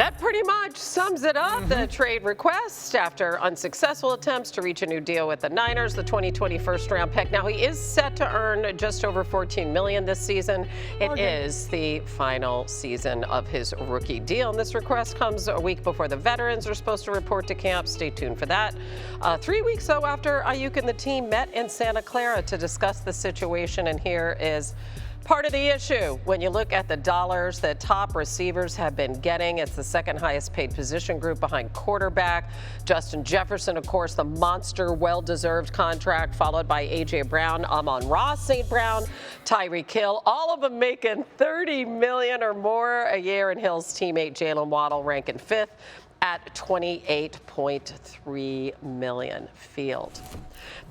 That pretty much sums it up. The trade request after unsuccessful attempts to reach a new deal with the Niners, the 2020 first-round pick. Now, he is set to earn just over $14 million this season. It is the final season of his rookie deal. And this request comes a week before the veterans are supposed to report to camp. Stay tuned for that. 3 weeks, though, after Aiyuk and the team met in Santa Clara to discuss the situation. And here is part of the issue. When you look at the dollars that top receivers have been getting, it's the second highest paid position group behind quarterback. Justin Jefferson, of course, the monster, well-deserved contract, followed by A.J. Brown, Amon-Ra St. Brown, Tyreek Hill, all of them making $30 million or more a year, and Hill's teammate Jalen Waddle ranking fifth at $28.3 million. Field.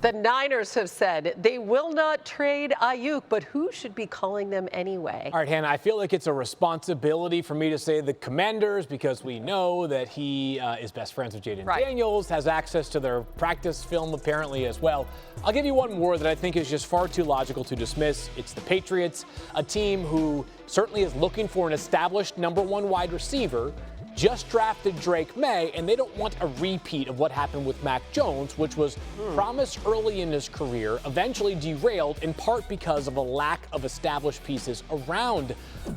The Niners have said they will not trade Aiyuk, but who should be calling them anyway? All right, Hannah, I feel like it's a responsibility for me to say the Commanders because we know that he is best friends with Jaden Daniels, has access to their practice film apparently as well. I'll give you one more that I think is just far too logical to dismiss. It's the Patriots, a team who certainly is looking for an established #1 wide receiver, just drafted Drake Maye, and they don't want a repeat of what happened with Mac Jones, which was promised early in his career, eventually derailed in part because of a lack of established pieces around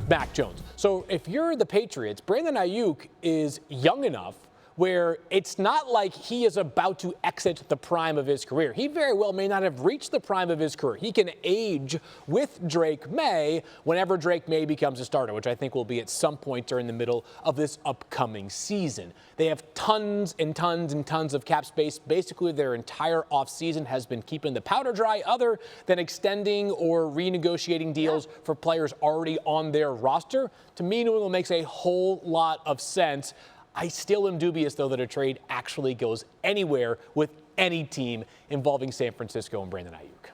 Mac Jones. So if you're the Patriots, Brandon Aiyuk is young enough where it's not like he is about to exit the prime of his career. He very well may not have reached the prime of his career. He can age with Drake Maye whenever Drake Maye becomes a starter, which I think will be at some point during the middle of this upcoming season. They have tons and tons and tons of cap space. Basically, their entire offseason has been keeping the powder dry other than extending or renegotiating deals for players already on their roster. To me, New England makes a whole lot of sense. I still am dubious, though, that a trade actually goes anywhere with any team involving San Francisco and Brandon Aiyuk.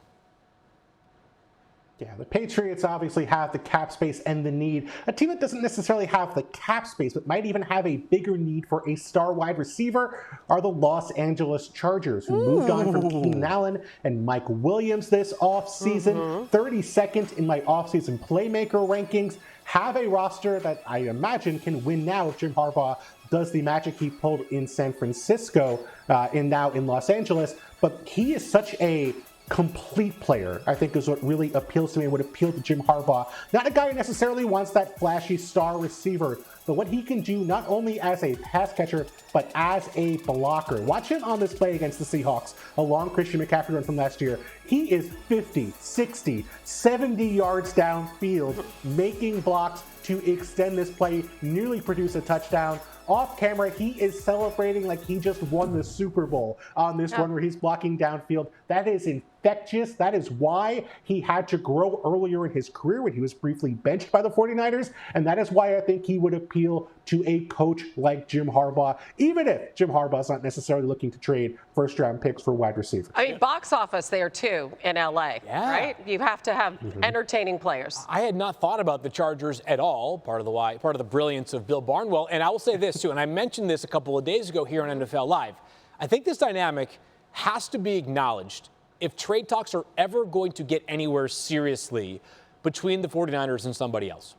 Yeah, the Patriots obviously have the cap space and the need. A team that doesn't necessarily have the cap space, but might even have a bigger need for a star wide receiver, are the Los Angeles Chargers, who moved on from Keenan Allen and Mike Williams this offseason. 32nd in my offseason playmaker rankings. Have a roster that I imagine can win now if Jim Harbaugh does the magic he pulled in San Francisco and now in Los Angeles. But he is such a complete player, I think, is what really appeals to me and would appeal to Jim Harbaugh. Not a guy who necessarily wants that flashy star receiver, but what he can do not only as a pass catcher, but as a blocker. Watch him on this play against the Seahawks, a long Christian McCaffrey run from last year. He is 50, 60, 70 yards downfield, making blocks to extend this play, nearly produce a touchdown. Off camera, he is celebrating like he just won the Super Bowl on this run where he's blocking downfield. That is infectious. That is why he had to grow earlier in his career when he was briefly benched by the 49ers. And that is why I think he would appeal to a coach like Jim Harbaugh, even if Jim Harbaugh's not necessarily looking to trade first-round picks for wide receivers. I mean, box office there, too, in L.A., right? You have to have entertaining players. I had not thought about the Chargers at all, part of the brilliance of Bill Barnwell. And I will say this, too, and I mentioned this a couple of days ago here on NFL Live. I think this dynamic has to be acknowledged if trade talks are ever going to get anywhere seriously between the 49ers and somebody else.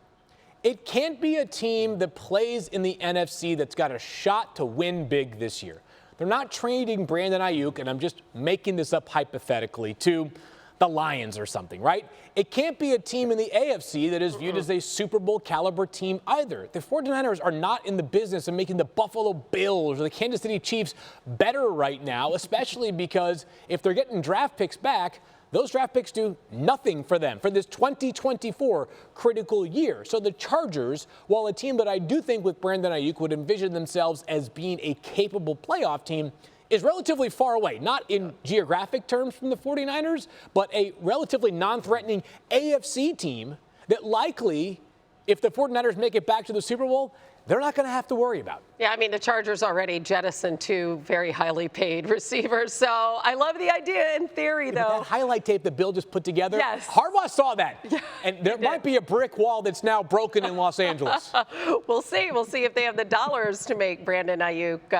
It can't be a team that plays in the NFC that's got a shot to win big this year. They're not trading Brandon Aiyuk, and I'm just making this up hypothetically, to the Lions or something, right? It can't be a team in the AFC that is viewed as a Super Bowl caliber team either. The 49ers are not in the business of making the Buffalo Bills or the Kansas City Chiefs better right now, especially because if they're getting draft picks back, those draft picks do nothing for them for this 2024 critical year. So the Chargers, while a team that I do think with Brandon Aiyuk would envision themselves as being a capable playoff team, is relatively far away, not in geographic terms from the 49ers, but a relatively non-threatening AFC team that likely, if the 49ers make it back to the Super Bowl, they're not going to have to worry about. Yeah, I mean, the Chargers already jettisoned two very highly paid receivers. So I love the idea in theory, though. That highlight tape that Bill just put together, yes. Harbaugh saw that. Yeah, and there might be a brick wall that's now broken in Los Angeles. We'll see. We'll see if they have the dollars to make Brandon Aiyuk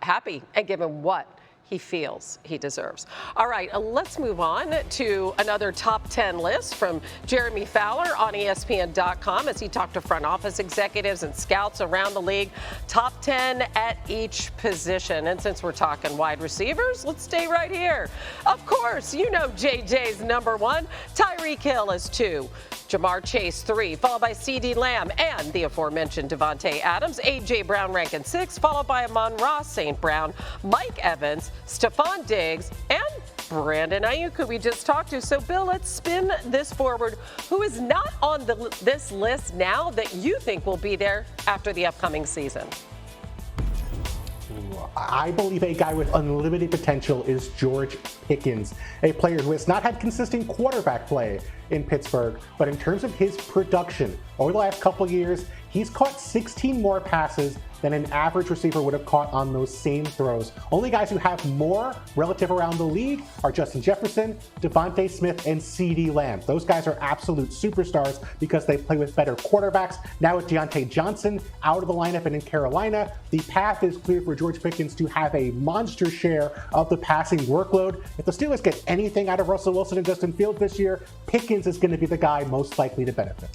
happy and give him what he feels he deserves. All right, let's move on to another top 10 list from Jeremy Fowler on ESPN.com as he talked to front office executives and scouts around the league. Top 10 at each position. And since we're talking wide receivers, let's stay right here. Of course, you know JJ's number 1. Tyreek Hill is 2. Jamar Chase 3, followed by CeeDee Lamb and the aforementioned Devontae Adams. A.J. Brown ranking 6, followed by Amon-Ra St. Brown, Mike Evans, Stephon Diggs, and Brandon Aiyuk, who we just talked to. So, Bill, let's spin this forward. Who is not on this list now that you think will be there after the upcoming season? I believe a guy with unlimited potential is George Pickens, a player who has not had consistent quarterback play in Pittsburgh, but in terms of his production over the last couple years, he's caught 16 more passes than an average receiver would have caught on those same throws. Only guys who have more relative around the league are Justin Jefferson, Devontae Smith, and CeeDee Lamb. Those guys are absolute superstars because they play with better quarterbacks. Now with Deontay Johnson out of the lineup and in Carolina, the path is clear for George Pickens to have a monster share of the passing workload. If the Steelers get anything out of Russell Wilson and Justin Fields this year, Pickens is going to be the guy most likely to benefit.